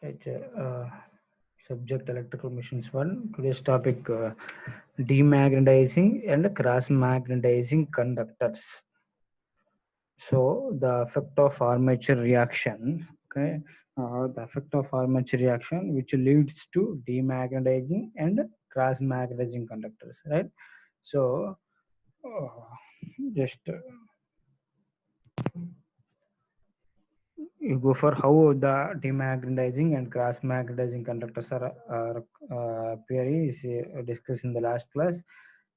Right, subject electrical machines 1. Today's topic demagnetizing and cross magnetizing conductors. So the effect of armature reaction, okay, the effect of armature reaction which leads to demagnetizing and cross magnetizing conductors, right? So just you go for how the demagnetizing and cross magnetizing conductors are appear is discussed in the last class,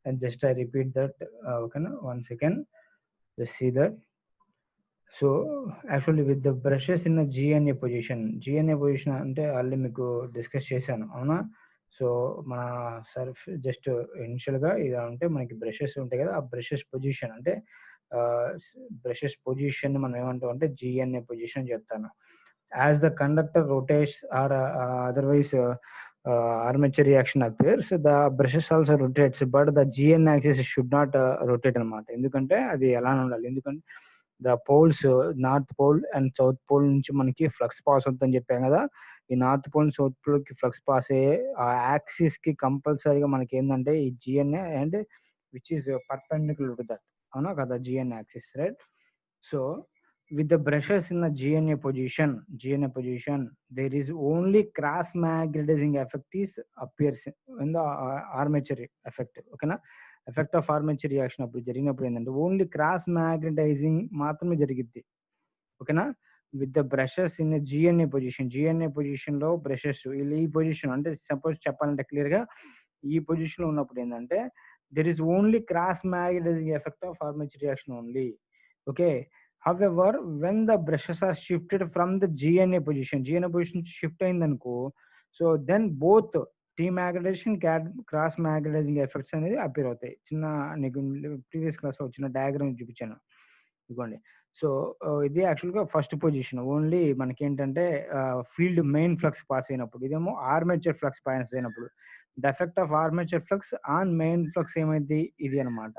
and just I repeat that. Okay, once again, just see that. So actually with the brushes in the GNA position అంటే already మీకు discuss చేశాను అవునా. So మన Surf just ఇనిషియల్గా ఇది అంటే మనకి brushes ఉంటాయి కదా, ఆ బ్రషెస్ పొజిషన్ అంటే బ్రషెస్ పొజిషన్ మనం ఏమంటాం అంటే GNA పొజిషన్ చెప్తాను. As the conductor rotates or otherwise armature reaction appears, the brushes also rotates, but the GN axis should not rotate అనమాట. ఎందుకంటే అది ఎలా ఉండాలి, ఎందుకంటే the poles north pole and south pole నుంచి మనకి ఫ్లక్స్ పాస్ అవుతుందని చెప్పాం కదా. ఈ నార్త్ పోల్ సౌత్ పోల్ కి ఫ్లక్స్ పాస్ అయ్యే ఆ యాక్సిస్ కి కంపల్సరీగా మనకి ఏంటంటే ఈ GNA and which is perpendicular to that, అవునా కదా, GN axis, right. So with the brushes in the GNA position, there is only cross magnetizing effect is appears in the armature effect. Okay na, effect of armature reaction appudu జరిగినప్పుడు ఏంటంటే only cross magnetising మాత్రమే జరిగిద్ది. ఓకేనా, with the brushes in GNA position లో brushes ఈ position అంటే suppose చెప్పాలంటే clear గా ఈ పొజిషన్ లో ఉన్నప్పుడు ఏంటంటే there is only cross magnetizing effect of armature reaction only. Okay, however when the brushes are shifted from the GNA position shift అయిందనుకో, so then both demagnetisation cross magnetising effects అనేది appear అవుతాయి. చిన్న నీకు previous class లో చిన్న diagram చూపించాను ఇదిగోండి. So ఇది యాక్చువల్గా ఫస్ట్ పొజిషన్, ఓన్లీ మనకి ఏంటంటే ఫీల్డ్ మెయిన్ ఫ్లక్స్ పాస్ అయినప్పుడు, ఇదేమో ఆర్మేచర్ ఫ్లక్స్ పాస్ అయినప్పుడు the effect of armature flux on main flux ఏమైంది ఇది అనమాట,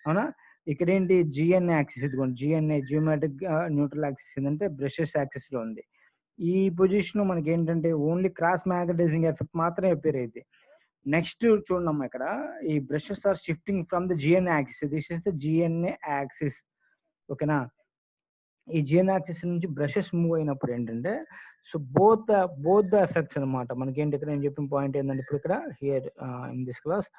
అవునా. ఇక్కడ ఏంటి GNA యాక్సిస్, ఇదిగోండి GNA జియోమెట్రిక్ న్యూట్రల్ యాక్సిస్ ఏంటంటే బ్రషెస్ యాక్సిస్ లో ఉంది. ఈ పొజిషన్ లో మనకి ఏంటంటే ఓన్లీ క్రాస్ మ్యాగ్నటైజింగ్ ఎఫెక్ట్ మాత్రమే అపేర్ అయింది. నెక్స్ట్ చూడమ్మా, ఇక్కడ ఈ brushes are shifting from the GNA axis, this is the GNA axis. ఓకేనా, ఈ GNA యాక్సిస్ నుంచి బ్రషెస్ మూవ్ అయినప్పుడు ఏంటంటే సో బోత్ ద ఎఫెక్ట్స్ అనమాట. మనకి ఏంటి ఇక్కడ నేను చెప్పిన పాయింట్ ఏంటంటే ఇప్పుడు ఇక్కడ here in this class,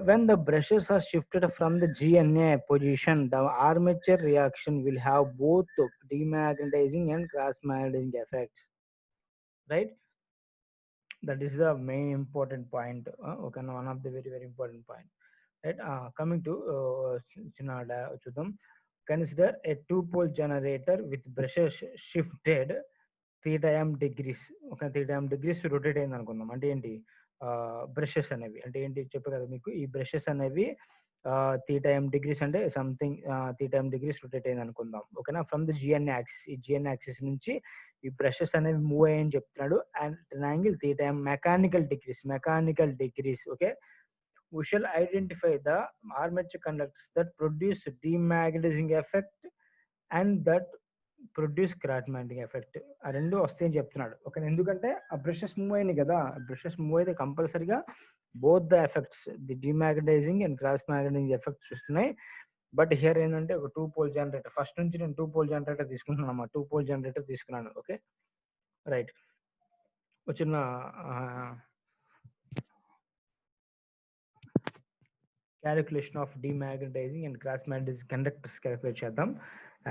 when the brushes are shifted from the GNA position, the armature reaction will have both demagnetizing and cross magnetizing effects, right. That is the main important point. Okay, one of the very important point, right. Coming to chudam, consider a two-pole generator with brushes shifted θm degrees. Okay, θm degrees rotate అయింది అనుకుందాం. అంటే ఏంటి, brushes అనేవి అంటే ఏంటి చెప్పే కదా మీకు, ఈ బ్రషెస్ అనేవి θm డిగ్రీస్ అంటే సంథింగ్ θm డిగ్రీస్ రొటేట్ అయింది అనుకుందాం. ఓకేనా, ఫ్రమ్ ది GNA యాక్సిస్, ఈ GNA యాక్సిస్ నుంచి ఈ బ్రషెస్ అనేవి మూవ్ అయ్యని చెప్తున్నాడు. And angle θm mechanical degrees. Okay, we shall identify the armature conductors that produce demagnetizing effect and that produce cross magnetic effect. ఆ రెండు వస్తాయని చెప్తున్నాడు. ఓకే, ఎందుకంటే ఆ బ్రషెస్ మూవ్ అయినాయి కదా, బ్రషెస్ మూవ్ అయితే కంపల్సరీగా both the effects, the demagnetising and cross magnetic effects వస్తున్నాయి. బట్ హియర్ ఏంటంటే ఒక 2 పోల్ జనరేటర్, ఫస్ట్ నుంచి నేను 2 పోల్ జనరేటర్ తీసుకుంటున్నాను అన్నమాట. 2 పోల్ జనరేటర్ తీసుకున్నాను. Okay right. వచ్చిన calculation of demagnetizing and cross magnetizing conductors calculate చేద్దాం.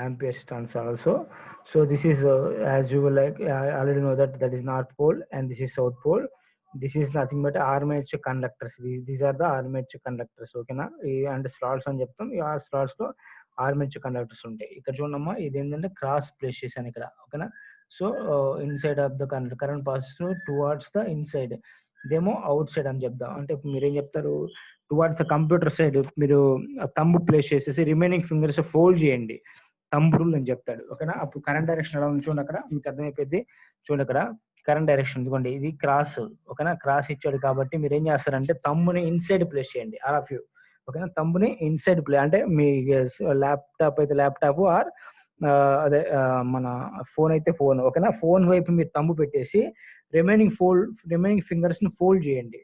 Amperes turns also. So this is as you will like already know that is north pole and this is south pole. This is nothing but armature conductors. These are the armature conductors. ఓకేనా, and slots అని చెప్తాం. ఈ slots లో armature conductors ఉంటాయి. ఇక్కడ చూడమ్మా, ఇది ఏంటంటే క్రాస్ ప్లేస్ చేశాను ఇక్కడ. ఓకేనా, so inside of the current passes towards the inside, ఇదేమో అవుట్ సైడ్ అని చెప్దాం. అంటే మీరేం చెప్తారు, టువార్డ్స్ ద కంప్యూటర్ సైడ్ మీరు తంబు ప్లేస్ చేసేసి రిమైనింగ్ ఫింగర్స్ ఫోల్డ్ చేయండి, తంబు రూల్ అని చెప్తాడు. ఓకేనా, అప్పుడు కరెంట్ డైరెక్షన్ ఎలా ఉంది చూడండి, అక్కడ మీకు అర్థమైపోయింది. చూడండి అక్కడ కరెంట్ డైరెక్షన్ ఇదిగోండి, ఇది క్రాస్. ఓకేనా, క్రాస్ ఇచ్చాడు కాబట్టి మీరు ఏం చేస్తారంటే తమ్ముని ఇన్సైడ్ ప్లేస్ చేయండి, ఆల్ ఆఫ్ యూ. ఓకేనా, తమ్ముని ఇన్సైడ్ ప్లే అంటే మీ ల్యాప్టాప్ అయితే ల్యాప్టాప్, ఆర్ అదే మన ఫోన్ అయితే ఫోన్. ఓకేనా, ఫోన్ వైపు మీరు తమ్ము పెట్టేసి రిమైనింగ్ ఫింగర్స్ ని ఫోల్డ్ చేయండి.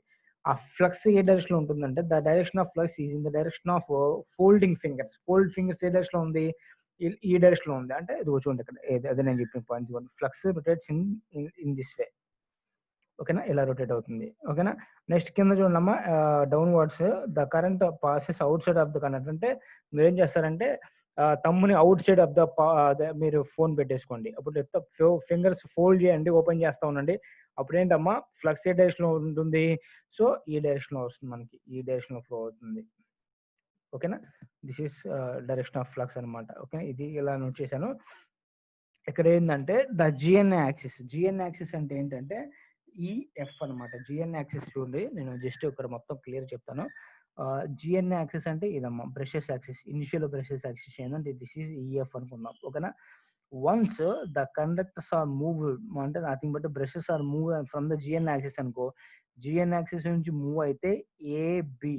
ఆ ఫ్లక్స్ ఏ డైరెక్షన్ లో ఉంటుందంటే the direction of flux is in the direction of folding fingers. Fold fingers A direction లో ఉంది, ఈ డైరెక్షన్ లో ఉంది. అంటే ఇది చూడండి ఇక్కడ, అదే నేను చెప్పిన point. Flux rotates in this way. ఓకేనా, ఇలా రొటేట్ అవుతుంది. ఓకేనా, నెక్స్ట్ కింద చూడమ్మా, down words the current passes out side of the current. అంటే మీరు ఏం చేస్తారంటే తమ్ముని అవుట్ సైడ్ ఆఫ్ ద మీరు ఫోన్ పెట్టేసుకోండి. అప్పుడు ఫింగర్స్ ఫోల్డ్ చేయండి, ఓపెన్ చేస్తా ఉండండి. అప్పుడు ఏంటమ్మా, ఫ్లక్స్ ఏ డైరెక్షన్ లో ఉంటుంది, సో ఈ డైరెక్షన్ లో వస్తుంది మనకి, ఈ డైరెక్షన్ లో ఫ్లో అవుతుంది. ఓకేనా, this is direction of flux అనమాట. ఓకే, ఇది ఇలా నోట్ చేశాను. ఇక్కడ ఏంటంటే ద జిఎన్ యాక్సిస్ అంటే ఏంటంటే ఈఎఫ్ అనమాట. జిఎన్ యాక్సిస్ చూడండి, నేను జస్ట్ ఇక్కడ మొత్తం క్లియర్ చెప్తాను. జిఎన్ యాక్సిస్ అంటే ఇదమ్మా, brushes axis. Initial brushes axis ఏంటంటే దిస్ ఈజ్ ఈఎఫ్ అనుకుందాం. ఓకేనా, once the conductors are move, అంటే nothing but brushes are move from the GN axis అనుకో, జిఎన్ యాక్సిస్ నుంచి మూవ్ అయితే ఏబి,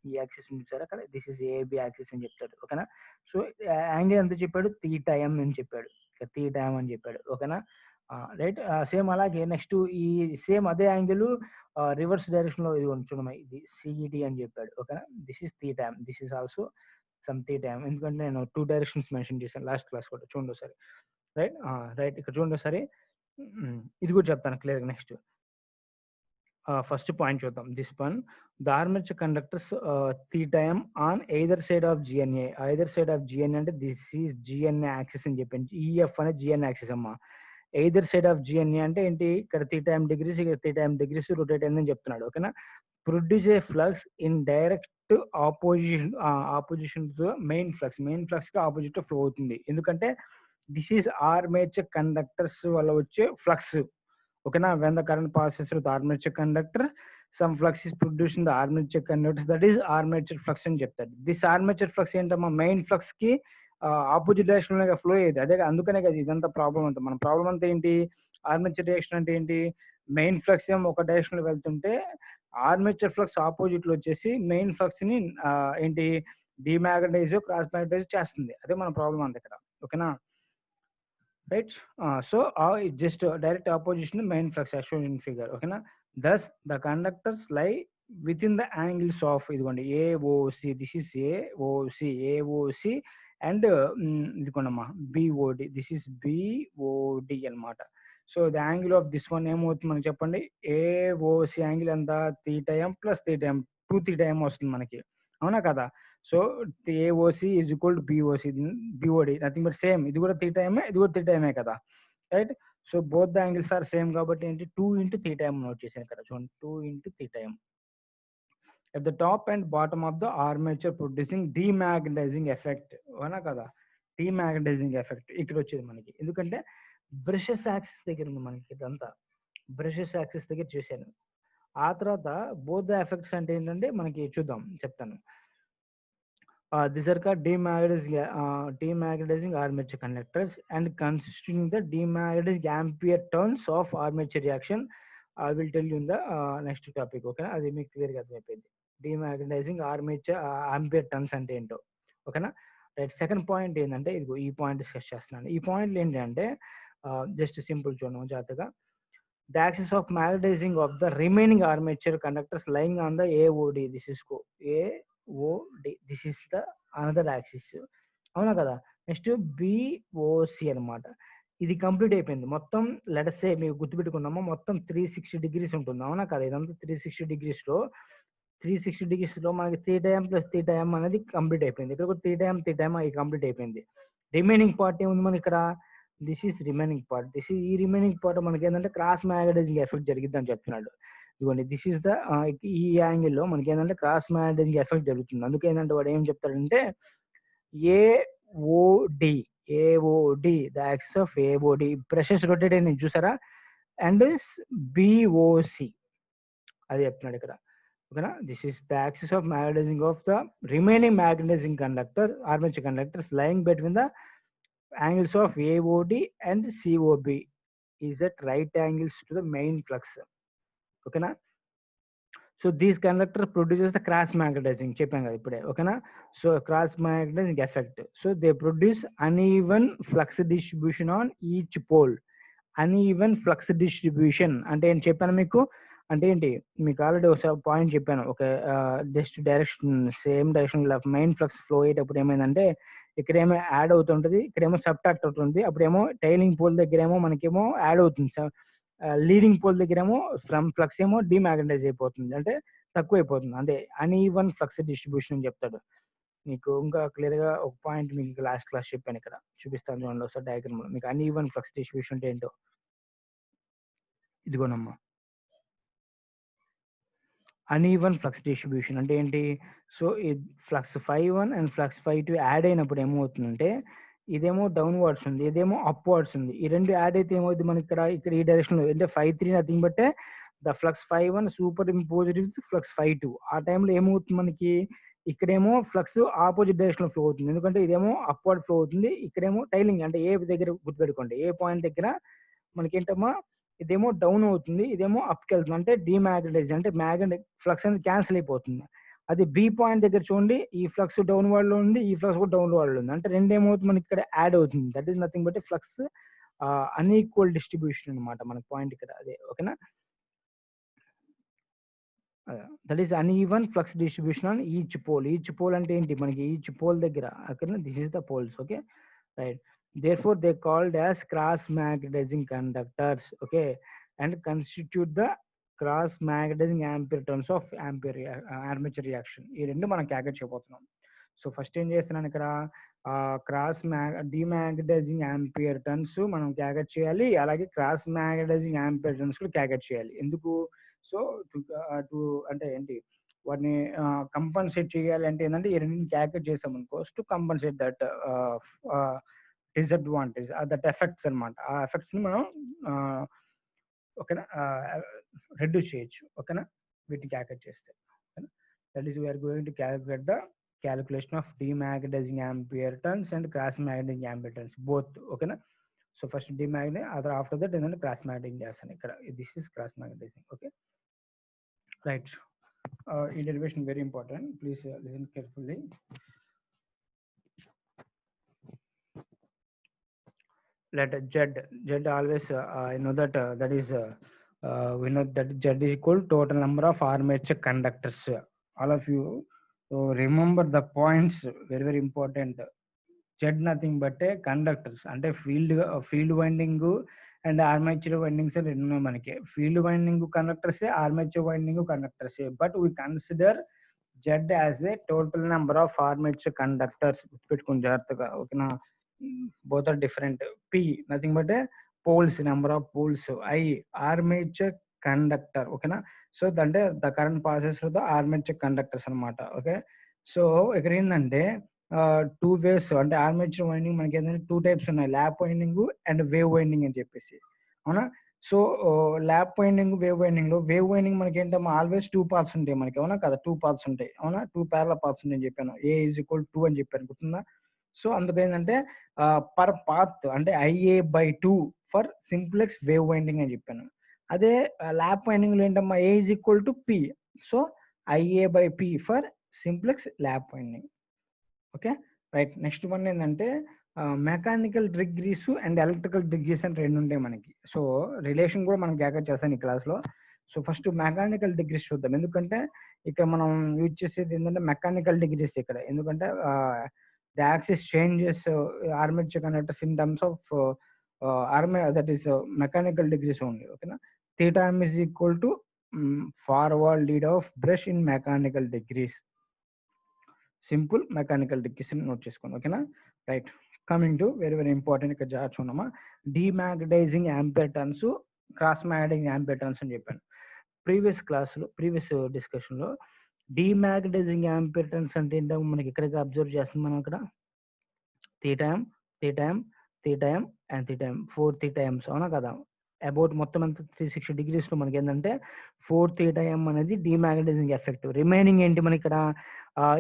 ఈ యాక్సిస్ నుంచి సార్ అక్కడ దిస్ ఇస్ ఏబి యాక్సిస్ అని చెప్తాడు. ఓకేనా, సో యాంగిల్ ఎంత చెప్పాడు, తీటా ఎం అని చెప్పాడు, తీటా ఎం అని చెప్పాడు. ఓకేనా రైట్. సేమ్ అలాగే నెక్స్ట్ ఈ సేమ్ అదే యాంగిల్ రివర్స్ డైరెక్షన్ లో ఇది చూడమా, ఇది సిఈడి అని చెప్పాడు. ఓకేనా, this is theta M, this is also some theta M. ఎందుకంటే నేను 2 డైరెక్షన్స్ మెన్షన్ చేశాను లాస్ట్ క్లాస్ కూడా, చూడండి సరే. రైట్ రైట్, ఇక్కడ చూడండి సరే, ఇది కూడా చెప్తాను క్లియర్. నెక్స్ట్ ఫస్ట్ పాయింట్ చూద్దాం. This one, the armature conductors theta M on either side of GNA. Either side of GNA అంటే దిస్ ఈజ్ జిఎన్ఏ యాక్సిస్ అని చెప్పాను. ఈఎఫ్ అనేది జిఎన్ఏ యాక్సిస్ అమ్మా. ఎయిదర్ సైడ్ ఆఫ్ జిఎన్ఏ అంటే ఏంటి, ఇక్కడ theta ఎం degrees, ఇక్కడ తీటా ఎం డిగ్రీస్ రొటేట్ అయిందని చెప్తున్నాడు. ఓకేనా, produce A flux in direct opposition to main flux. Main flux కి ఆపోజిట్ ఫ్లో అవుతుంది. ఎందుకంటే దిస్ ఈజ్ ఆర్మేచర్ కండక్టర్స్ వల్ల వచ్చే ఫ్లక్స్. ఓకేనా, when the current passes through the armature conductor, some flux is produced in the armature conductors, that is armature flux అని చెప్తాడు. This armature flux ఏంటమ్మా, main flux కి opposite direction లో flow అయ్యేది. అదే అందుకనే కదా ఇదంతా ప్రాబ్లం అంతా. మన ప్రాబ్లం అంతా ఏంటి, ఆర్మేచర్ డైరెక్షన్ అంటే ఏంటి, మెయిన్ ఫ్లక్స్ ఏమో ఒక డైరెక్షన్ లో వెళ్తుంటే ఆర్మేచర్ ఫ్లక్స్ ఆపోజిట్ లో వచ్చేసి మెయిన్ ఫ్లక్స్ ని ఏంటి డిమాగ్నటైజ్, క్రాస్ మ్యాగ్నటైజ్ చేస్తుంది. అదే మన ప్రాబ్లం అంతా ఇక్కడ. ఓకేనా right. So it's just direct opposition to main flux as shown in figure. Okay na, thus the conductors lie within the angles of idigondi AOC. This is AOC and idigonama BOD. This is BOD anamata. So the angle of this one ఏమవుతుంది మనకి చెప్పండి, AOC angle ఎంత, theta m plus theta m, 2 theta m వస్తుంది మనకి, అవునా కదా. So AOC is equal to BOD, nothing but same. ఇది కూడా తీటా ఎం, ఇది కూడా తీటా ఎం కదా, right. So both the angles are same కాబట్టి ఏంటి 2 ఇంటూ తీటా ఎం నోట్ చేశాను ఇక్కడ చూడండి, 2 into theta M. At the top and bottom of the armature producing demagnetising effect, అవునా కదా. డిమాగ్నటైజింగ్ ఎఫెక్ట్ ఇక్కడ వచ్చేది మనకి, ఎందుకంటే బ్రషెస్ యాక్సిస్ దగ్గర ఉంది మనకి, ఇదంతా బ్రషెస్ యాక్సిస్ దగ్గర చేశాను. ఆ తర్వాత బోత్ ద ఎఫెక్ట్స్ అంటే ఏంటంటే మనకి చూద్దాం, చెప్తాను. These are called demagnetizing armature conductors and constituting the demagnetizing ampere turns of armature reaction. I will tell you in the next topic. Okay, అది మీకు క్లియర్ గా అర్థమైపోయింది. Demagnetizing armature ampere turns అంటే ఏంటో. ఓకేనా, రైట్. సెకండ్ పాయింట్ ఏంటంటే ఇదిగో ఈ పాయింట్ డిస్కస్ చేస్తున్నాను. ఈ పాయింట్లు ఏంటంటే జస్ట్ సింపుల్ చూడండి జాగ్రత్తగా. The axis of magnetizing of the remaining armature conductors lying on the AOD. This is AOD. This is the another axis. అవునా కదా. నెక్స్ట్ BOC అనమాట. ఇది కంప్లీట్ అయిపోయింది మొత్తం. లెట్స్ సే మీకు గుర్తుపెట్టుకున్నామా, మొత్తం 360 డిగ్రీస్ ఉంటుంది. అవునా కదా. ఇదంతా 360 డిగ్రీస్లో 360 డిగ్రీస్లో మనకి θm ప్లస్ θm అనేది కంప్లీట్ అయిపోయింది. ఇక్కడ θm అది కంప్లీట్ అయిపోయింది. రిమైనింగ్ పార్ట్ ఏముంది మనకి ఇక్కడ, దిస్ ఈస్ రిమైనింగ్ పార్ట్. ఈ రిమైనింగ్ పార్ట్ మనకి ఏంటంటే క్రాస్ మ్యాగ్నటైజింగ్ ఎఫెక్ట్ జరిగిద్ది అని చెప్తున్నాడు. ఇదిగోండి దిస్ ఈస్ ద ఈ యాంగిల్లో మనకి ఏంటంటే క్రాస్ మ్యాగ్నటైజింగ్ ఎఫెక్ట్ జరుగుతుంది. అందుకే ఏంటంటే వాడు ఏం చెప్తాడంటే AOD the axis of AOD brushes rotate అయిన చూసారా, అండ్ బిఓసి అది చెప్తున్నాడు ఇక్కడ. ఓకేనా. This is the axis of magnetising of the remaining magnetising conductor armature conductors lying between the angles of AOD and COB is at right angles to the main flux. Okay na. So these conductors produces the cross magnetizing చెప్పాను కదా ఇప్పుడే. ఓకేనా. So cross magnetizing effect. So they produce uneven flux distribution on each pole. Uneven flux distribution అంటే ఏం చెప్పాను మీకు, అంటే ఏంటి మీకు ఆల్రెడీ ఒక పాయింట్ చెప్పాను. ఒక just direction same direction main flux flow అయ్యేటప్పుడు ఏమైందంటే ఇక్కడేమో యాడ్ అవుతుంటది, ఇక్కడేమో సబ్ట్రాక్ట్ అవుతుంది. అప్పుడేమో టైలింగ్ పోల్ దగ్గరేమో మనకేమో యాడ్ అవుతుంది, లీడింగ్ పోల్ దగ్గరేమో ఫ్రమ్ ఫ్లక్స్ ఏమో డిమాగ్నటైజ్ అయిపోతుంది, అంటే తక్కువ అయిపోతుంది. అంటే అన్ఈవెన్ ఫ్లక్స్ డిస్ట్రిబ్యూషన్ అని చెప్తాడు. మీకు ఇంకా క్లియర్ గా ఒక పాయింట్ మీకు లాస్ట్ క్లాస్ చెప్పాను, ఇక్కడ చూపిస్తాను చూడండి ఒకసారి డయాగ్రామ్ లో. మీకు అన్ఈవెన్ ఫ్లక్స్ డిస్ట్రిబ్యూషన్ అంటే ఏంటో ఇదిగోనమ్మా. అన్ఈవెన్ ఫ్లక్స్ డిస్ట్రిబ్యూషన్ అంటే ఏంటి, సో ఈ ఫ్లక్స్ 5(1) అండ్ ఫ్లక్స్ 5(2) యాడ్ అయినప్పుడు ఏమవుతుందంటే ఇదేమో డౌన్ వర్డ్స్ ఉంది, ఇదేమో అప్ వర్డ్స్ ఉంది. ఈ రెండు యాడ్ అయితే ఏమవుతుంది మనకి ఇక్కడ ఈ డైరెక్షన్ లో, అంటే 5(3) నథింగ్ బట్టే the flux 5(1) super imposed with flux 5(2). ఆ టైంలో ఏమవుతుంది మనకి, ఇక్కడేమో ఫ్లక్స్ ఆపోజిట్ డైరెక్షన్ లో ఫ్లో అవుతుంది, ఎందుకంటే ఇదేమో అప్వర్డ్ ఫ్లో అవుతుంది, ఇక్కడేమో టైలింగ్ అంటే ఏ దగ్గర గుర్తుపెట్టుకోండి, ఏ పాయింట్ దగ్గర మనకి ఏంటమ్మా ఇదేమో డౌన్ అవుతుంది, ఇదేమో అప్కి వెళ్తుంది, అంటే డిమాగ్నటైజ్ అంటే మ్యాగ్నెటిక్ ఫ్లక్స్ అనేది క్యాన్సిల్ అయిపోతుంది. అది బి పాయింట్ దగ్గర చూడండి, ఈ ఫ్లక్స్ డౌన్ వర్డ్ లో ఉంది, ఈ ఫ్లక్స్ కూడా డౌన్ వర్డ్ లో ఉంది, అంటే రెండు ఏమవుతుంది మనకి ఇక్కడ యాడ్ అవుతుంది. That is nothing but flux unequal distribution అనమాట మనకి పాయింట్ ఇక్కడ అదే. ఓకేనా. That is uneven flux distribution on each pole. Each pole అంటే ఏంటి మనకి, ఈచ్ పోల్ దగ్గర ఓకేనా, this is the poles. Okay right. Therefore they called as cross magnetizing conductors. Okay, and constitute the cross magnetizing ampere turns of armature reaction. ఈ రెండు మనం calculate చేయబోతున్నాం. So first ఏం చేస్తున్నాను ఇక్కడ, క్రాస్ డిమాగ్నటైజింగ్ ఆంపియర్ టర్న్స్ మనం క్యాల్కులేట్ చేయాలి, అలాగే క్రాస్ మాగ్నటైజింగ్ ఆంపియర్ టర్న్స్ కూడా క్యాల్కులేట్ చేయాలి. ఎందుకు, సో టు అంటే ఏంటి వాటిని కంపన్సేట్ చేయాలి అంటే ఏంటంటే ఈ రెండింటిని క్యాల్కులేట్ చేసాం అనుకో, to compensate that disadvantage that effects అనమాట. ఆ ఎఫెక్ట్స్ ని మనం ఓకేనా రెడ్యూస్ చేయొచ్చు. ఓకేనా వీటిని క్యాల్కులేట్ చేస్తే. That is we're going to calculate the calculation of demagnetising ampere turns and cross magnetising ampere turns both. ఓకేనా. So first demagnetising, other after that ఏంటంటే క్రాస్ మాగ్నటైజింగ్ చేస్తాను ఇక్కడ. This is cross magnetising. Okay right. ఈ derivation very important, please listen carefully. Let z always I know that that is we know that z is equal to total number of armature conductors. All of you so remember the points, very very important. Z nothing but a conductors అంటే field winding and armature windings రెండు మనకి. Field winding conductors, armature winding conductors, but we consider Z as a total number of armature conductors. పెట్టుకుని జాగ్రత్తగా. ఓకేనా. both are different. P nothing but a poles, number of poles. I armature conductor. Okay na. So that the current passes through the armature conductors anamata. Okay, so ఇక్కడ ఏంటంటే two ways అంటే armature winding మనకి ఏంటంటే two types ఉన్నాయి, lap winding and wave winding అని చెప్పేసి. అవునా. So lap winding, wave winding లో వేవ్ వైండింగ్ మనకి ఏంటమ్మా ఆల్వేస్ టూ పార్ట్స్ ఉంటాయి మనకి. అవునా కదా, టూ పార్ట్స్ ఉంటాయి. అవునా, టూ ప్యారలల్ పార్ట్స్ ఉంటాయి చెప్పాను. A is equal to 2 అని చెప్పాను, గుర్తుందా. సో అందుకు ఏంటంటే పర్ పాత్ అంటే IA/2 for simplex wave winding అని చెప్పాను. అదే ల్యాప్ వైండింగ్ లో ఏంటమ్మా A is equal to P. So IA/P for simplex lap winding. Okay right. Next one ఏంటంటే mechanical degrees and electrical degrees అని రెండు ఉంటాయి మనకి. సో రిలేషన్ కూడా మనం గ్యాదర్ చేస్తాను ఈ క్లాస్లో. సో ఫస్ట్ మెకానికల్ డిగ్రీస్ చూద్దాం, ఎందుకంటే ఇక్కడ మనం యూజ్ చేసేది ఏంటంటే మెకానికల్ డిగ్రీస్ ఇక్కడ, ఎందుకంటే the axis changes armature conductors in terms of that is mechanical degrees only. Okay na, theta m is equal to forward lead of brush in mechanical degrees. Simple mechanical degrees note చేసుకోండి. ఓకేనా, right. Coming to very very important, ఇక్కడ జాగ్రత్త చూడమ్మా. Demagnetising ampere turns, cross magnetising ampere turns అని చెప్పాను previous discussion లో. డీమాగ్నటైజింగ్ ampere turns అంటే ఏంటో మనకి ఇక్కడికి అబ్జర్వ్ చేస్తున్నాం మనం ఇక్కడ. theta m and theta m 4 theta m's అవునా కదా. అబౌట్ మొత్తం అంతా 360 degrees లో మనకి ఏంటంటే 4 theta m అనేది డీమాగ్నటైజింగ్ ఎఫెక్ట్. రిమైనింగ్ ఏంటి మనకి ఇక్కడ,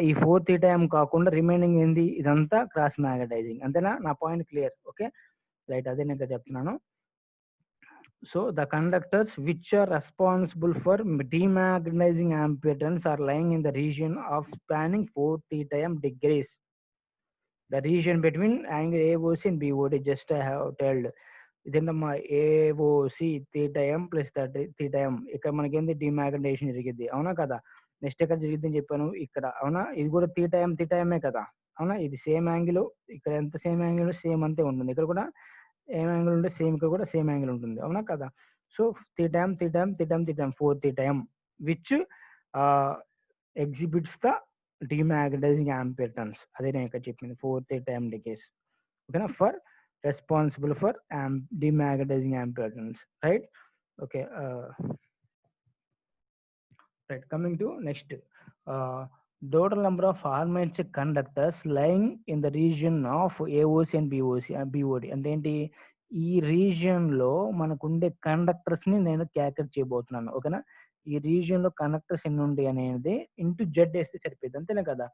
ఈ 4 theta m కాకుండా రిమైనింగ్ ఏంది, ఇదంతా క్రాస్ మ్యాగ్నటైజింగ్. అంతేనా, నా పాయింట్ క్లియర్? Okay, right. అదే నేను చెప్తున్నాను. So the conductors which are responsible for డీమాగ్నటైజింగ్ ampere turns are lying in the region of spanning 4 theta m degrees. The region between angle AOC and BOD, just I have told. ఇదేంటమ్మా, AOC theta m plus theta m. ఇక్కడ మనకి ఏంది, డిమాగ్నటైజేషన్ జరిగింది, అవునా కదా. Next ఎక్కడ జరిగింది అని చెప్పాను, ఇక్కడ. అవునా, ఇది కూడా theta m కదా. అవునా, ఇది సేమ్ యాంగిల్, ఇక్కడ ఎంత సేమ్ యాంగిల్ సేమ్ అంతే ఉంటుంది, ఇక్కడ కూడా ఏం యాంగిల్ ఉంటే సేమ్, ఇక్కడ కూడా సేమ్ యాంగిల్ ఉంటుంది, అవునా కదా. So theta m 4 theta m which exhibits the demagnetising ampere turns. అదే నేను ఇక్కడ చెప్పింది 4 theta m degrees. ఓకేనా, for responsible for డీమాగ్నటైజింగ్ ampere turns, right. Okay, right. Coming to next, total number of armature conductors lying in the region of AOC and BOD అంటే ఏంటి, ఈ region లో మనకుండే కండక్టర్స్ ని నేను క్యాల్కులేట్ చేయబోతున్నాను. ఓకేనా, ఈ రీజియన్ లో కండక్టర్స్ ఎన్ని ఉంటాయి అనేది ఇంటూ జెడ్ వేస్తే సరిపోయింది, అంతేనా కదా.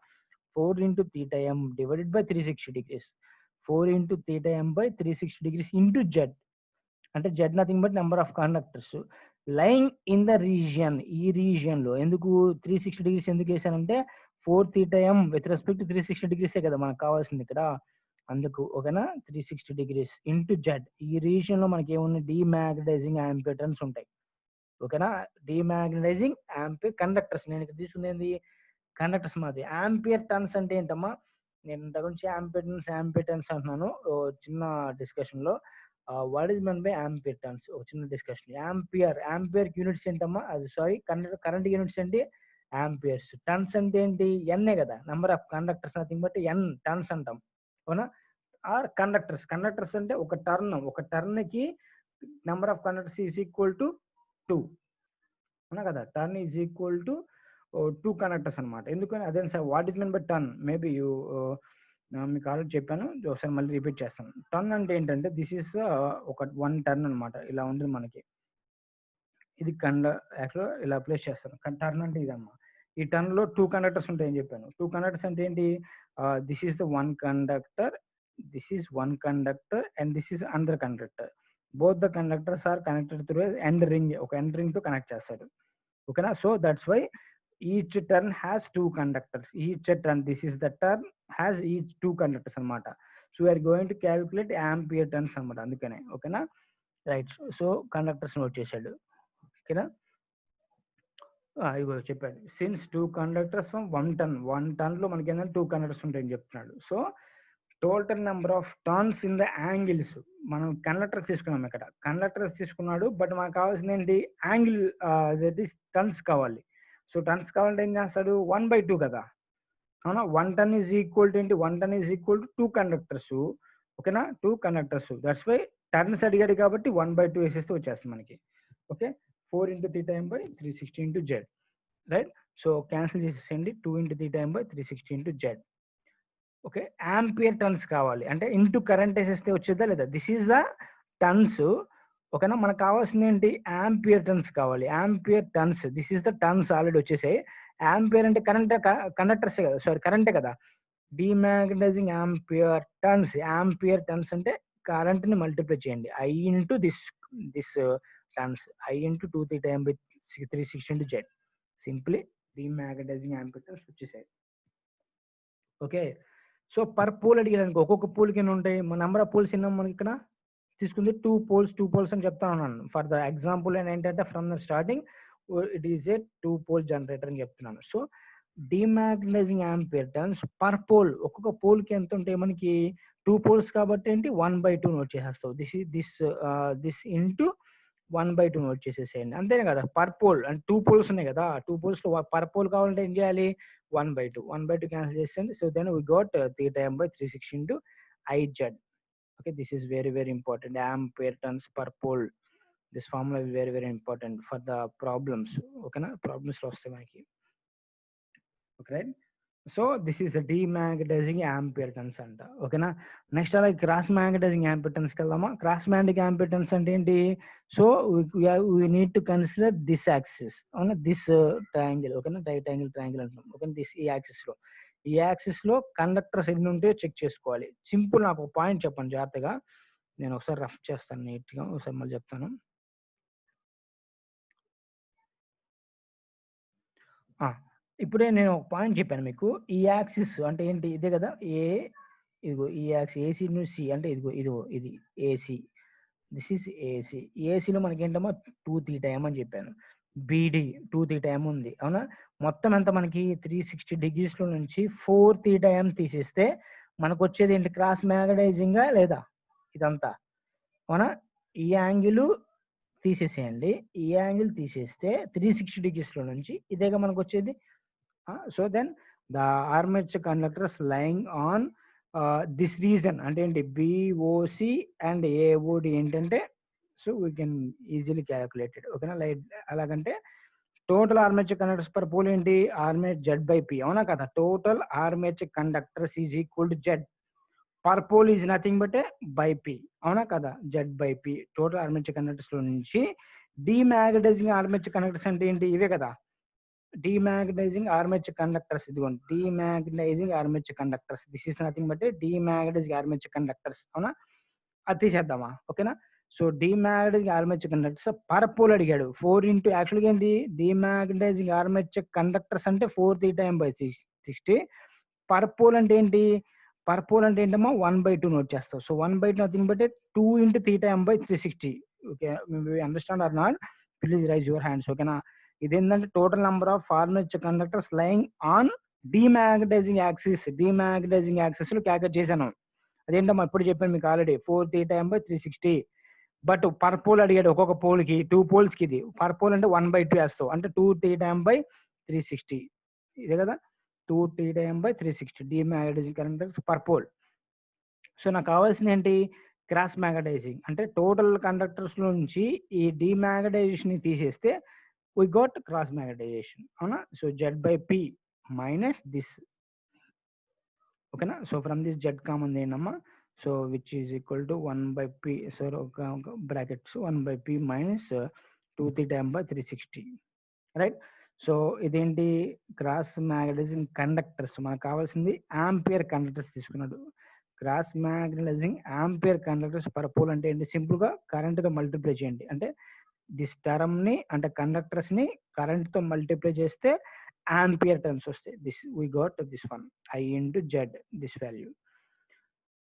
4 into theta m divided by 360 degrees. 4 into theta m by 360 degrees into z. అంటే z nothing but number of conductors lying in the region. ఈ రీజియన్ లో ఎందుకు 360 degrees ఎందుకు వేసానంటే 4 theta m with respect 360 degrees కదా మనకు కావాల్సింది ఇక్కడ, అందుకు. ఓకేనా, 360 degrees ఇంటూ జెడ్. ఈ రీజియన్ లో మనకి ఏమున్నాయి, డీమాగ్నటైజింగ్ ampere turns ఉంటాయి. ఓకేనా, డీమాగ్నటైజింగ్ ampere కండక్టర్స్, నేను ఇక్కడ తీసుకుంది ఏంది, కండక్టర్స్ మాది. ఆంపియర్ టర్న్స్ అంటే ఏంటమ్మా, నేను ఇంత గురించి ఆంపియర్ టర్న్స్ అంటున్నాను చిన్న డిస్కషన్ లో. What is mean by ampere turns, ఒక చిన్న డిస్కషన్. ఆంపియర్ యూనిట్స్ ఏంటమ్మా, అది సారీ కరెంట్ యూనిట్స్ ఏంటి, ఆంపియర్స్. టర్న్స్ అంటే ఏంటి, ఎన్ఏ కదా, number of conductors nothing but N turns అంటాం, అవునా. ఆర్ కండక్టర్స్ అంటే ఒక టర్న్ కి number of conductors is equal to 2, అవునా కదా. Turn is equal to 2 conductors అనమాట. ఎందుకని అదే sir, what is mean by turn, maybe you మీకు ఆల్రెడీ చెప్పాను, ఒకసారి మళ్ళీ రిపీట్ చేస్తాను. టర్న్ అంటే ఏంటంటే దిస్ ఈస్ ఒక 1 టర్న్ అనమాట, ఇలా ఉంటుంది మనకి. ఇది యాక్చువల్గా ఇలా ప్లేస్ చేస్తాను. టర్న్ అంటే ఇదమ్మా. ఈ టర్న్ లో 2 కండక్టర్స్ ఉంటాయని చెప్పాను. 2 కండక్టర్స్ అంటే ఏంటి, this is the 1 conductor, this is 1 conductor and this is another conductor. Both the conductors are connected through end ring, ఒక ఎండ్ రింగ్ తో కనెక్ట్ చేస్తాడు. ఓకేనా, so that's why each turn has 2 conductors. This is the turn has each 2 conductors anamata. So we are going to calculate ampere turns anamata, andukane. Okay na, right. So conductors note chesadu. Okay na, igo cheppadu. Since 2 conductors from 1 turn lo manaki endante 2 conductors untayani cheptunadu. So total number of turns in the angles, మనం conductors తీసుకున్నాం ఇక్కడ, conductors తీసుకున్నాడు, but మనకు కావాల్సింది ఏంటి, angle, turns కావాలి. So turns కావాలంటే ఏం చేస్తాడు, 1/2 కదా, అవునా. 1 ton ఈజ్ ఈక్వల్ టు ఏంటి, 1 ton is equal to 2 conductors. ఓకేనా, 2 కండక్టర్స్. దట్స్ వై టర్న్స్ అడిగాడు కాబట్టి 1/2 వేసేస్తే వచ్చేస్తుంది మనకి. Okay, 4 into theta m by 360 into z, right. So cancel చేసేసేయండి, 2 into theta m by 360 into z. Okay, ampere turns కావాలి అంటే ఇంటూ కరెంట్ వేసేస్తే వచ్చేదా లేదా, దిస్ ఈస్ ద టర్న్స్. ఓకేనా, మనకు కావాల్సింది ఏంటి, ఆంపియర్ టర్న్స్ కావాలి. Ampere turns, this is the turns already వచ్చేసాయి. ఆంపియర్ అంటే కండక్టర్స్ కదా, సారీ కరెంటే కదా. డీమాగ్నటైజింగ్ ఆంపియర్ టర్న్స్ అంటే కరెంట్ ని మల్టిప్లై చేయండి, I into this turns, I into 2 theta m by 360 into z. Simply demagnetizing ampere turns వచ్చేసాయి. ఓకే, సో పర్ పోల్ అడిగారు అనుకో, ఒక్కొక్క పోల్ కి ఎన్ని ఉంటాయి, నెంబర్ ఆఫ్ పోల్స్ ఎన్నో మనకి ఇక్కడ తీసుకుంది 2 పోల్స్ అని చెప్తా ఉన్నాను. ఫర్ ద ఎగ్జాంపుల్ ఏంటంటే from the starting it is a 2 pole generator అని చెప్తున్నాను. So demagnetizing ampere turns per pole, ఒక్కొక్క పోల్ కి ఎంత ఉంటాయి మనకి 2 పోల్స్ కాబట్టి ఏంటి 1/2 నోట్ చేసేస్తావు. దిస్ ఇంటూ 1/2 నోట్ చేసేసేయండి, అంతేనే కదా. పర్ పోల్ అంటే 2 పోల్స్ ఉన్నాయి కదా, 2 పోల్స్ లో పర్ పోల్ కావాలంటే ఏం చేయాలి, 1/2 క్యాన్సిల్ చేసేయండి. So then we got θm/360 into IZ. Okay, this is very very important. Ampere turns per pole. This formula is very very important for the problems. Okay na, problems lo vastayi manaki. Okay, right? So this is a demagnetizing ampere turns anta. Okay na. Next alage cross magnetizing ampere turns keldama. Cross magnetic ampere turns ante enti, so we need to consider this axis on this triangle. Okay na, right angle triangle antam. Okay, this e axis lo, ఈ axis లో conductors ఎన్ని ఉంటాయో check చేసుకోవాలి. Simple, నాకు ఒక point చెప్పండి జాగ్రత్తగా, నేను ఒకసారి రఫ్ చేస్తాను నీట్ గా, ఒకసారి మళ్ళీ చెప్తాను. ఇప్పుడే నేను ఒక పాయింట్ చెప్పాను మీకు. ఈ యాక్సిస్ అంటే ఏంటి, ఇదే కదా ఏ, ఇదిగో ఈ యాక్సిస్ ఏసీ నుంచి సి అంటే ఇదిగో ఇది ఏసీ, దిస్ ఈస్ ఏసీ. ఏసీలో మనకి ఏంటమ్మా 2θm అని చెప్పాను. బీడీ 2θm ఉంది, అవునా. మొత్తం ఎంత మనకి 360 degrees లో నుంచి 4θm తీసేస్తే మనకు వచ్చేది ఏంటి, క్రాస్ మ్యాగ్నటైజింగా లేదా, ఇదంతా అవునా. ఈ యాంగిల్ తీసేసేయండి, ఈ యాంగిల్ తీసేస్తే 360 degrees లో నుంచి ఇదేగా మనకు వచ్చేది. So then the armature conductors lying on this region అంటే ఏంటి, బిఓసి అండ్ ఏఓడి ఏంటంటే, so we can easily calculated. ఓకేనా, లైట్ అలాగంటే total armature conductors per pole ఏంటి, ఆర్మేచర్ Z/P, అవునా కదా. Total armature conductors is equal to Z, per pole is nothing but by P, అవునా కదా. Z/P టోటల్ ఆర్మేచర్ కండక్టర్స్ లో నుంచి డిమాగ్నటైజింగ్ armature conductors అంటే ఏంటి, ఇవే కదా. డిమాగ్నటైజింగ్ ఆర్మేచర్ కండక్టర్స్, ఇదిగోండి demagnetizing armature conductors, this is nothing but demagnetizing armature conductors, అవునా. అది తీసేద్దామా, ఓకేనా. So demagnetizing armature conductors per pole అడిగాడు. 4 ఇంటూ యాక్చువల్గా ఏంటి, డిమాగ్నటైజింగ్ ఆర్మేచర్ కండక్టర్స్ అంటే 4θm/60. పర్ పోల్ అంటే ఏంటి, పర్ పోల్ అంటే ఏంటమ్మా 1/2 నోట్ చేస్తావు. So 1/2 nothing but 2 into θm/360. Okay, understand or not, please raise your hands. ఓకేనా. ఇదేంటంటే total number of armature conductors lying on demagnetizing axis. Demagnetizing axis లో calculate చేశాను. అదేంటమ్మా ఇప్పుడు చెప్పాను మీకు already, 4θm/360. But per pole అడిగాడు, ఒక్కొక్క పోల్ కి 2 పోల్స్ కి ఇది పర్ పోల్ అంటే 1/2 వేస్తావు, అంటే 2θm/360, ఇదే కదా 2θm/360 demagnetizing conductors per pole. So నాకు కావాల్సింది ఏంటి, క్రాస్ మ్యాగ్నటైజింగ్ అంటే టోటల్ కండక్టర్స్ నుంచి ఈ డిమాగ్నటైజేషన్ తీసేస్తే we got cross magnetization, అవునా. సో Z/P minus this, ఓకేనా. So from this Z common ఏంటమ్మా, so which is equal to 1/P, so ఒక brackets 1/P minus 2θm/360, right. So ఇదేంటి, cross magnetizing conductors. మనకు కావాల్సింది ఆంపియర్ కండక్టర్స్ తీసుకున్నాడు. Cross magnetizing ampere conductors per pole అంటే ఏంటి, simple గా కరెంట్ తో మల్టిప్లై చేయండి. అంటే దిస్ టర్మ్ ని అంటే కండక్టర్స్ ని కరెంట్ తో మల్టిప్లై చేస్తే ఆంపియర్ టర్మ్స్ వస్తాయి. This we got this one I into Z, this value.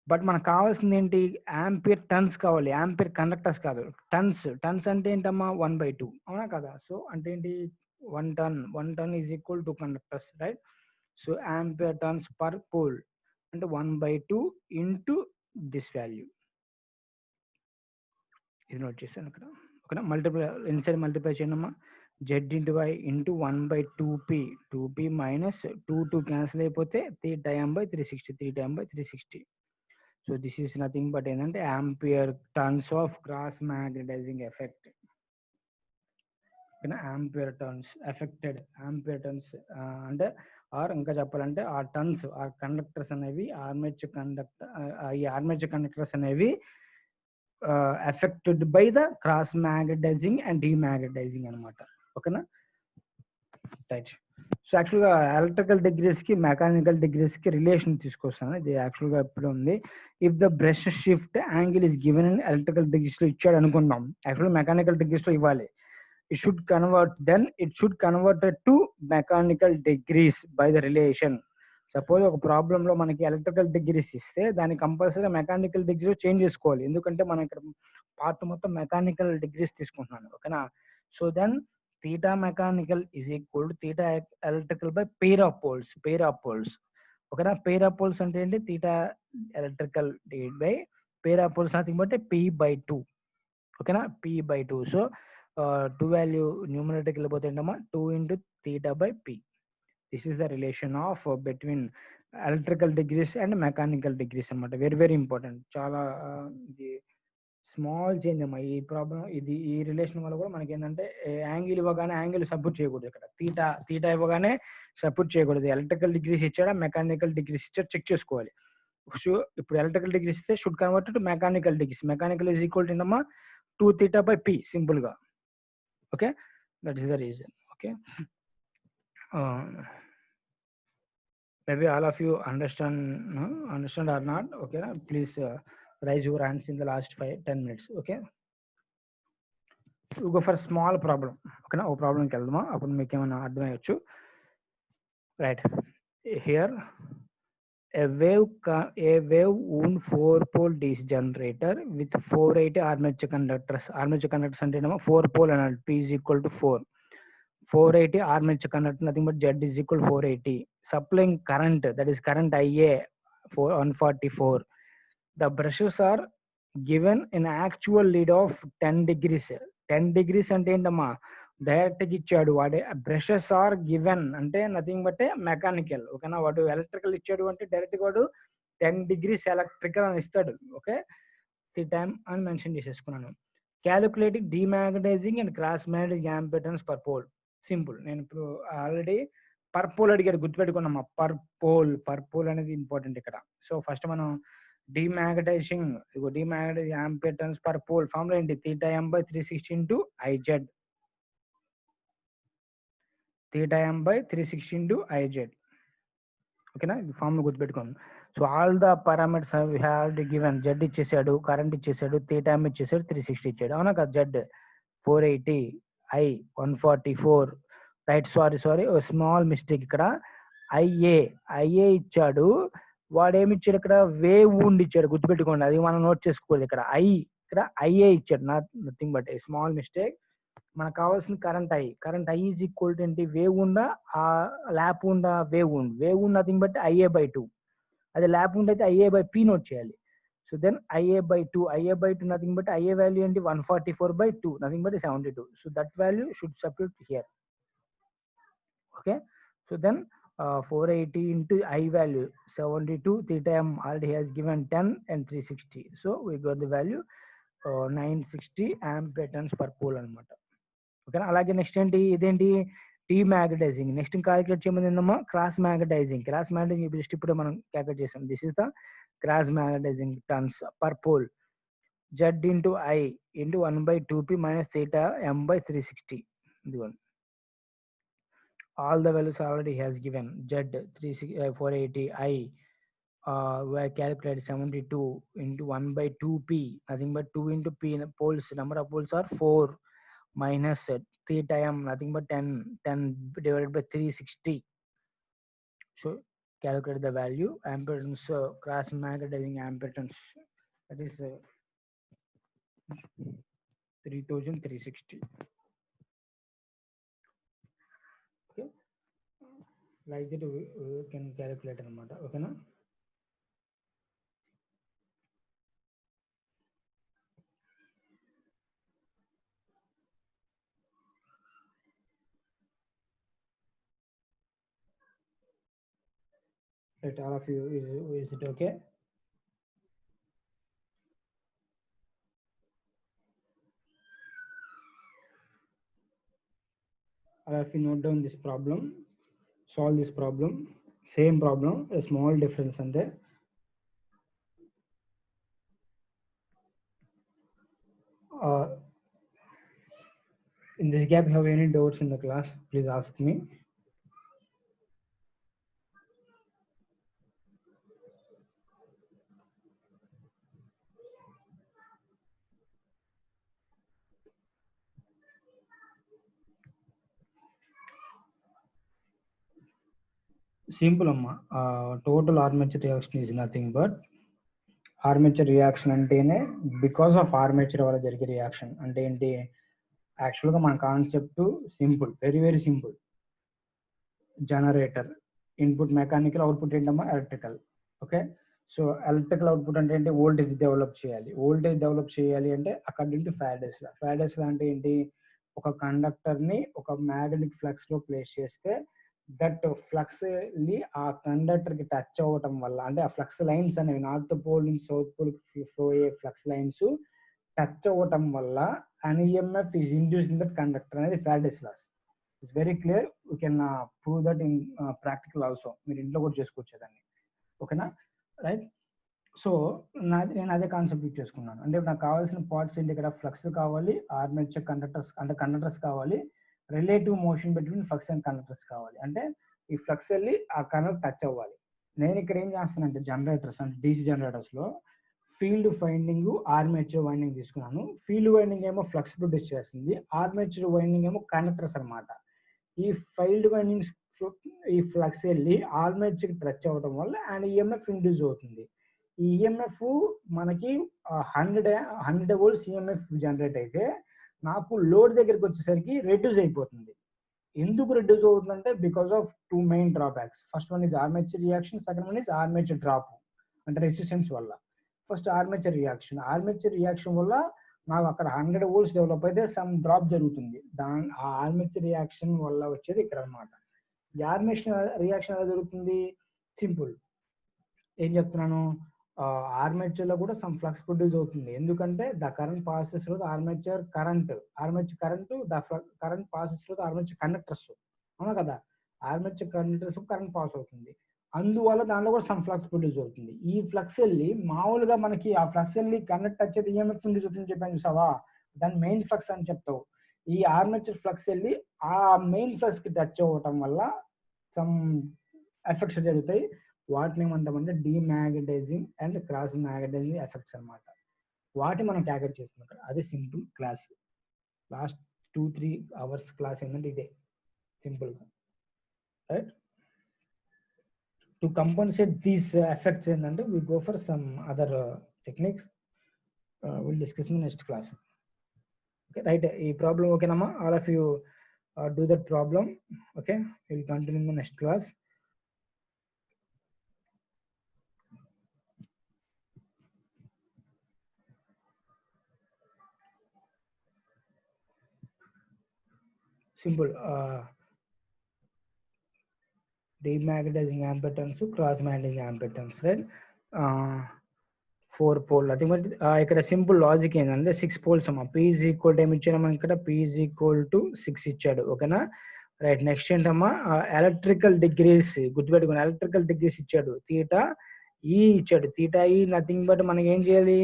బట్ మనకు కావాల్సింది ఏంటి, ఆంపియర్ టర్న్స్ కావాలి, ఆంపియర్ కండక్టర్స్ కాదు. టర్న్స్ అంటే ఏంటమ్మా 1/2, అవునా కదా. సో అంటే ఏంటి, 1 ton is equal to conductors, right. So ampere turns per pole అంటే 1/2 ఇంటూ దిస్ వాల్యూ, ఇది నోట్ చేశాను ఇక్కడ. ఓకేనా, మల్టిప్లై ఇన్సైడ్ మల్టిప్లై చేయండి అమ్మా. Z into Y into 1/2P, 2P minus 2 cancel అయిపోతే θm/360. So this is nothing but ఏంటంటే ampere turns of cross magnetizing effect. ఓకేనా, ampere turns affected, ampere turns అంటే ఆర్ ఇంకా చెప్పాలంటే ఆ టర్న్స్ ఆ కండక్టర్స్ అనేవి ఆర్మేచర్ కండక్టర్స్ అనేవి affected by the cross magnetizing and demagnetizing అనమాట. ఓకేనా, రైట్. సో యాక్చువల్గా ఎలక్ట్రికల్ డిగ్రీస్ కి మెకానికల్ డిగ్రీస్ కి రిలేషన్ తీసుకొస్తాను. ఇది యాక్చువల్గా ఎప్పుడు ఉంది, if the brush shift angle is given in electrical degrees లో ఇచ్చాడు అనుకుందాం, యాక్చువల్గా మెకానికల్ డిగ్రీస్ లో ఇవ్వాలి. it should convert to mechanical degrees by the relation. Suppose ఒక ప్రాబ్లంలో మనకి ఎలక్ట్రికల్ డిగ్రీస్ ఇస్తే దాన్ని కంపల్సరీ మెకానికల్ డిగ్రీ చేంజ్ చేసుకోవాలి, ఎందుకంటే మనం ఇక్కడ పార్ట్ మొత్తం మెకానికల్ డిగ్రీస్ తీసుకుంటున్నాను. ఓకేనా? So then theta mechanical is equal to theta electrical by pair of poles. ఓకేనా? పేర్ ఆఫ్ పోల్స్ అంటే ఏంటి? theta electrical divided by pair of poles nothing but p/2. ఓకేనా? p/2. సో 2 వాల్యూ న్యూమరేటర్కి వెళ్ళిపోతే ఏంటమ్మా 2 into theta by p. This is the relation of between electrical degrees and mechanical degrees అనమాట. Very very important. చాలా ఇది small change అమ్మా. ఈ problem ఇది ఈ రిలేషన్ వల్ల కూడా మనకి ఏంటంటే యాంగిల్ ఇవ్వగానే యాంగిల్ సపోర్ట్ చేయకూడదు. ఇక్కడ తీటా ఇవ్వగానే సపోర్ట్ చేయకూడదు. ఎలక్ట్రికల్ డిగ్రీస్ ఇచ్చాడా మెకానికల్ డిగ్రీస్ ఇచ్చాడా చెక్ చేసుకోవాలి. సో ఇప్పుడు ఎలక్ట్రికల్ డిగ్రీస్ ఇస్తే should convert to mechanical degrees. Mechanical is equal to ఏంటమ్మా 2 theta by p సింపుల్ గా. Okay, that is the reason. Okay, maybe all of you understand or not. Okay, please raise your hands in the last 5-10 minutes. Okay, we go for small problem. Okay na, ఓ problem కి వెళ్దామా, అప్పుడు మీకు ఏమైనా అర్థమయ్యొచ్చు. Right, here a wave wound 4-pole DC generator with 480 armature conductors. Armature conductors అంటే ఏమో 4 pole అన్నాడు. P is equal to 480 armature conductor, nothing but Z is equal to 480. Supplying current, that is current IA 144. The brushes are given in actual lead of 10 degrees. 10 degrees అంటే ఏంటమ్మా direct గా ఇచ్చాడు వాడే. Brushes are given అంటే nothing but mechanical. ఓకేనా? వాడు electrical ఇచ్చాడు అంటే డైరెక్ట్ గా వాడు 10 degrees ఎలక్ట్రికల్ అని ఇస్తాడు. ఓకే, ది టైం అని మెన్షన్ చేసేసుకున్నాను. Calculating demagnetizing and cross magnetic amperes per pole. Simple. నేను ఇప్పుడు ఆల్రెడీ పర్ పోల్ అడిగాడు, గుర్తుపెట్టుకున్నామా. పర్ పోల్ అనేది ఇంపార్టెంట్ ఇక్కడ. సో ఫస్ట్ మనం demagnetizing ampere turns per pole formula ఏంటి? theta m by 360 into IZ. theta m by 360 into IZ. ఓకేనా? ఇది ఫార్ములా గుర్తుపెట్టుకోండి. So all the parameters have given. Z ఇచ్చేసాడు, కరెంట్ ఇచ్చేసాడు, theta m ఇచ్చేసాడు, 360 ఇచ్చాడు. అవునా కదా? Z 480, I 144. Right, sorry small mistake ఇక్కడ. ఐఏ ఇచ్చాడు, వాడు ఏమి ఇచ్చాడు ఇక్కడ? వేవ్ వూండ్ ఇచ్చాడు. గుర్తుపెట్టుకోండి, అది మనం నోట్ చేసుకోవాలి. ఇక్కడ ఐఏ ఇచ్చాడు, నథింగ్ బట్ స్మాల్ మిస్టేక్. మనకు కావాల్సిన current I is equal to ఏంటి? వేవ్ ఉండా ల్యాప్ ఉండా? Wave wound nothing but IA/2. అది ల్యాప్ ఉండ్ అయితే IA/P నోట్ చేయాలి. So then IA/2 nothing but IA value ఏంటి? 144/2 nothing but 72. So that value should substitute here. Okay, so then 480 into I value 72, theta m already has given 10 and 360. So we got the value 960 ampere turns per pole అనమాట. ఓకేనా? అలాగే next ఏంటి? ఇదేంటి? డిమాగ్నటైజింగ్. Next calculate చేయమని ఏందమ్మా? Cross magnetising just ఇప్పుడు మనం calculate చేసాం. This is the cross magnetizing turns per pole. Z into I into 1/2P minus theta m by 360. ఇదిగోండి, all the values already has given. Z 480, I we calculated 72 into 1/2P, nothing but 2 into P poles. Number of poles are 4 minus theta m, nothing but 10 divided by 360. So calculate the value. Ampere-turns, cross magnetizing ampere-turns, that is 3360. Okay, like that we can calculate anamata. Okay na? Right, all of you, is it okay? All of you note down this problem, solve this problem, same problem, a small difference and there. In this gap, you have any doubts in the class, please ask me. Simple అమ్మా. Total armature reaction is nothing but armature reaction అంటేనే because of armature వల్ల జరిగే reaction. అంటే ఏంటి, యాక్చువల్గా మన concept simple, very very simple. Generator input mechanical, output ఏంటమ్మా electrical. Okay, so electrical output అంటే ఏంటి, వోల్టేజ్ డెవలప్ చేయాలి. వోల్టేజ్ డెవలప్ చేయాలి అంటే according to Faraday's law. Faraday's law అంటే ఏంటి, ఒక కండక్టర్ ని ఒక మ్యాగ్నెటిక్ ఫ్లక్స్ లో ప్లేస్ చేస్తే దట్ ఫ్లక్స్ ఆ కండక్టర్ కి టచ్ అవ్వటం వల్ల, అంటే ఆ ఫ్లక్స్ లైన్స్ అనేవి నార్త్ పోల్ నుంచి సౌత్ పోల్ ఫ్లో అయ్యే ఫ్లక్స్ లైన్స్ టచ్ అవ్వటం వల్ల an EMF is induced in that conductor అనేది Faraday's loss. It's very clear, we can prove that in practical also. మీరు ఇంట్లో కూడా చేసుకోవచ్చు దాన్ని. ఓకేనా, రైట్. సో నేను అదే కాన్సెప్ట్ యూజ్ చేసుకున్నాను. అంటే నాకు కావాల్సిన పార్ట్స్ ఏంటి, ఇక్కడ ఫ్లక్స్ కావాలి, ఆర్మేచర్ కండక్టర్స్, అంటే కండక్టర్స్ కావాలి, relative motion between flux and conductors కావాలి. అంటే ఈ ఫ్లక్స్ వెళ్ళి ఆ కండక్టర్ టచ్ అవ్వాలి. నేను ఇక్కడ ఏం చేస్తానంటే జనరేటర్స్, అంటే డీసీ జనరేటర్స్ లో ఫీల్డ్ వైండింగ్, ఆర్మేచర్ వైండింగ్ తీసుకున్నాను. ఫీల్డ్ వైండింగ్ ఏమో ఫ్లక్స్ ప్రొడ్యూస్ చేస్తుంది, ఆర్మేచర్ వైండింగ్ ఏమో కండక్టర్స్ అనమాట. ఈ ఫీల్డ్ వైండింగ్స్, ఈ ఫ్లక్స్ వెళ్ళి ఆర్మేచర్ టచ్ అవ్వడం వల్ల అండ్ ఈఎంఎఫ్ ఇండ్యూస్ అవుతుంది. ఈ ఈఎంఎఫ్ మనకి 100 వోల్ట్స్ ఈఎంఎఫ్ జనరేట్ అయితే నాకు లోడ్ దగ్గరికి వచ్చేసరికి రెడ్యూస్ అయిపోతుంది. ఎందుకు రెడ్యూస్ అవుతుందంటే because of two main drawbacks. First one is armature reaction, second one is armature drop, అంటే రెసిస్టెన్స్ వల్ల. First armature reaction. Armature reaction వల్ల నాకు అక్కడ 100 వోల్ట్స్ డెవలప్ అయితే సమ్ డ్రాప్ జరుగుతుంది. ఆ ఆర్మేచర్ రియాక్షన్ వల్ల వచ్చేది ఇక్కడ అనమాట. ఈ ఆర్మేచర్ రియాక్షన్ ఎలా జరుగుతుంది, సింపుల్. ఏం చెప్తున్నాను, ఆర్మేచర్ లో కూడా సమ్ ఫ్లక్స్ ప్రొడ్యూస్ అవుతుంది. ఎందుకంటే the current passes through the armature current, armature current, the current passes through the armature conductors. అవునా కదా, ఆర్మేచర్ కండక్టర్స్ కరెంట్ పాస్ అవుతుంది, అందువల్ల దానిలో కూడా సమ్ ఫ్లక్స్ ప్రొడ్యూస్ అవుతుంది. ఈ ఫ్లక్స్ వెళ్ళి మామూలుగా మనకి ఆ ఫ్లక్స్ వెళ్ళి కండక్ట్ వచ్చేది ఈఎంఎఫ్ ప్రొడ్యూస్ అవుతుంది చెప్పాను చూసావా, దాని మెయిన్ ఫ్లక్స్ అని చెప్తావు. ఈ ఆర్మేచర్ ఫ్లక్స్ వెళ్ళి ఆ మెయిన్ ఫ్లక్స్ కి టచ్ అవ్వటం వల్ల సమ్ ఎఫెక్ట్స్ జరుగుతాయి. వాటిని ఏమంటామంటే డీమాగ్నటైజింగ్ అండ్ క్రాస్ మ్యాగ్నటైజింగ్ ఎఫెక్ట్స్ అనమాట. వాటిని మనం క్యాల్కులేట్ చేస్తున్నాం. అదే simple class. Last 2-3 hours class ఏంటంటే ఇదే సింపుల్ గా, right. To compensate these effects ఏంటంటే we go for some other techniques. We'll discuss in next class. Okay, right. ఈ ప్రాబ్లం ఓకేనమ్మా, all of you do that problem. Okay, we'll continue in the next class. Simple. Demagnetizing ampere turns to cross magnetizing ampere turns, right? 4 pole. అది మరి ఇక్కడ simple logic ఏంటంటే 6 poles అమ్మా. P is equal to ఏమి ఇచ్చాడమ్మా, ఇక్కడ P is equal to 6 ఇచ్చాడు. ఓకేనా, right. Next ఏంటమ్మా, ఎలక్ట్రికల్ డిగ్రీస్ గుర్తుపెట్టుకుని, ఎలక్ట్రికల్ డిగ్రీస్ ఇచ్చాడు. థీటా ఈ ఇచ్చాడు. థీటా ఈ నథింగ్ బట్ మనకి ఏం చేయాలి,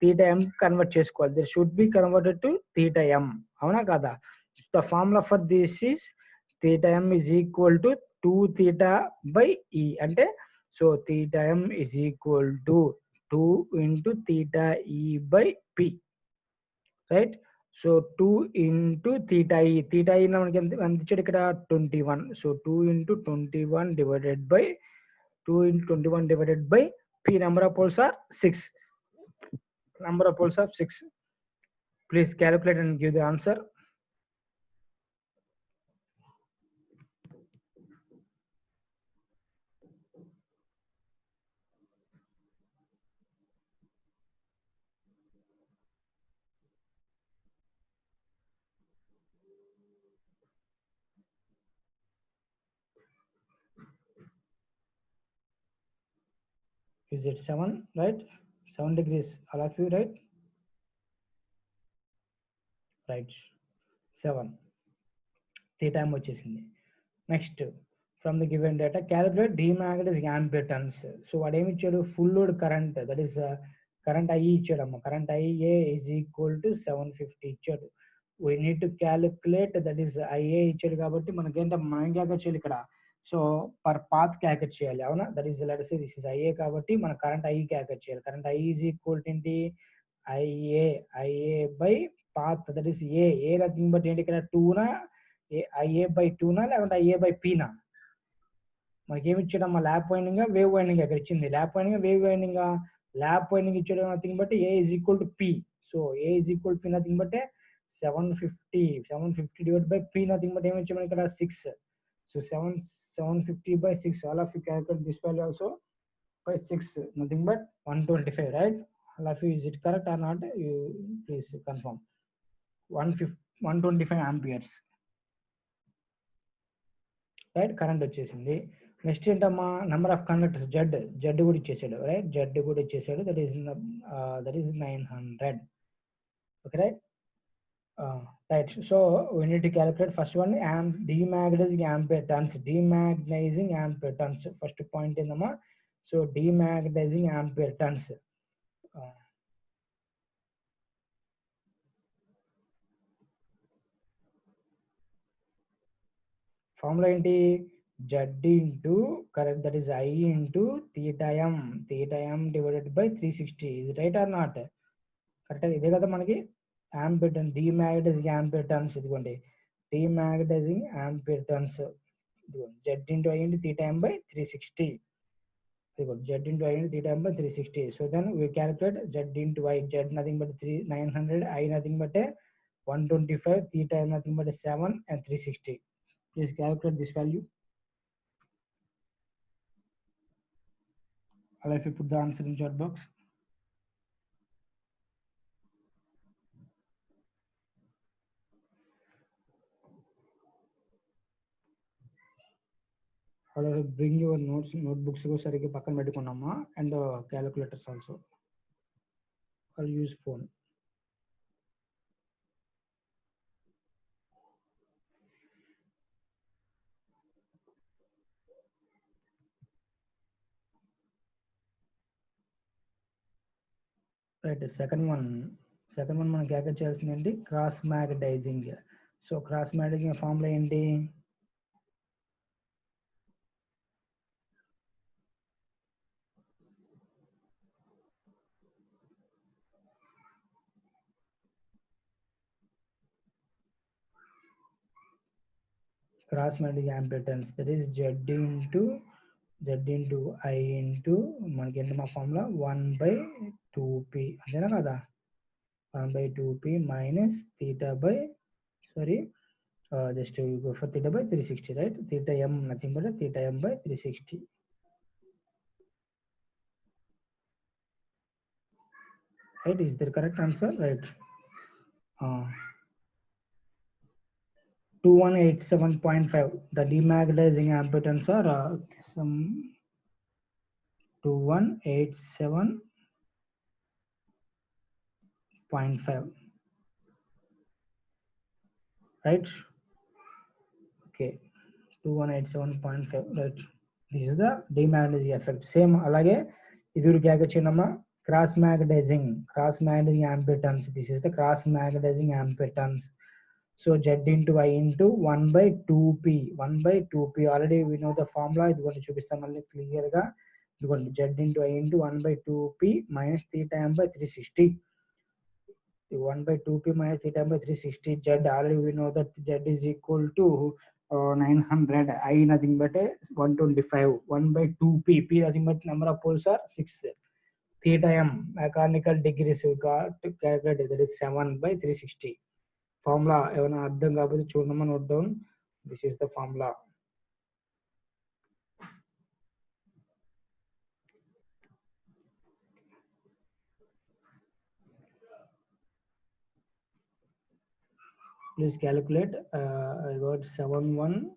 థీటా ఎం కన్వర్ట్ చేసుకోవాలి. This should be converted to theta M. అవునా కదా, the formula for this is theta M is equal to 2 theta by e. అంటే so theta M is equal to 2 into theta e by p, right? So 2 into theta e. Theta e మనకి ఎంత ఇచ్చాడు ఇక్కడ 21. So 2 into 21 divided by 2 into 21 divided by p. Number of poles are 6. Number of poles are 6. Please calculate and give the answer. Is it 7, right? 7 degrees, all of you, right? Right, 7 theta m వచ్చేసింది. Next from the given data calculate demagnetizing ampere turns. So వాడు ఏమి ఇచ్చాడు, full load current, that is current I ఇచ్చాడమ్మా. Current IA is equal to 750 ఇచ్చాడు. We need to calculate, that is IA ఇచ్చాడు కాబట్టి మనకేంటే మనం calculate చేయాలి ఇక్కడ. సో పర్ పాత్ క్యాల్కులేట్ చేయాలి. అవునా, that is let's say this is IA కాబట్టి మన కరెంట్ ఐ క్యాల్కులేట్ చేయాలి. Current I is equal to ఏంటి, IA by path, that is A nothing but ఏంటి ఇక్కడ 2 నా, ఐఏ బై 2 నా లేకుంటే ఐఏ బై పీ నా, మనకి ఏమి ఇచ్చాడమ్మా ల్యాప్ వైండింగ్ వేవ్ వైండింగ్ ఎక్కడ ఇచ్చింది lap winding wave winding lap winding ఇచ్చాడు nothing but A is equal to P so A is equal P nothing but 750 divide by P nothing బట్ ఏమి ఇచ్చాము ఇక్కడ 6 so 750 by 6 all of you calculate this value also by 6 nothing but 125 right all of you is it correct or not you please confirm 125 amperes right current వచ్చేసింది next ఏంటమ్మా number of conductors Z కూడా ఇచ్చేసాడు right Z కూడా ఇచ్చేసాడు that is 900 okay right right so we need to calculate first one demagnetizing ampere turns first point in the so demagnetizing ampere turns formula enti z into correct that is I into theta m divided by 360 is it right or not correct ide kada manaki ampere turn demagnetizing ampere turns idigondi demagnetizing ampere turns z into I into theta m by 360 z into I into theta m by 360 so then we calculate z into I z nothing but 900 I nothing but 125 theta m nothing but 7 and 360 please calculate this value I'll if you put the answer in chat box bring your notebooks go సరిగ్గా పక్కన పెట్టుకున్నామా and calculators also or use phone right second one మనం calculate చేయాల్సింది ఏంటి cross magnetising so cross magnetising formula ఏంటి cross magnetic ampere turns that is z into I into మనకి ఏంటి మా formula 1/2p అంతేనా కదా 1/2p minus theta by sorry just you go for theta by 360 right theta m nothing but theta m by 360 right is the correct answer right 2187.5 the demagnetizing ampere turns are some 2187.5 right okay 2187.5 right this is the demagnetizing effect same alage iduru kya chinama cross magnetizing ampere turns this is the cross magnetizing ampere turns so z into I into 1/2p already we know the formula ఇది కూడా చూపిస్తాం మళ్ళీ clear గా ఇదిగోండి z into I into 1/2p minus theta m by 360 1/2p minus theta m by 360 z already we know that z is equal to 900 I nothing but 125 1/2p p nothing but number of poles are 6 theta m mechanical degrees we got to calculate that is 7/360 formula ఏమైనా అర్థం కాకపోతే చూడమని note down this is the formula please calculate I got 71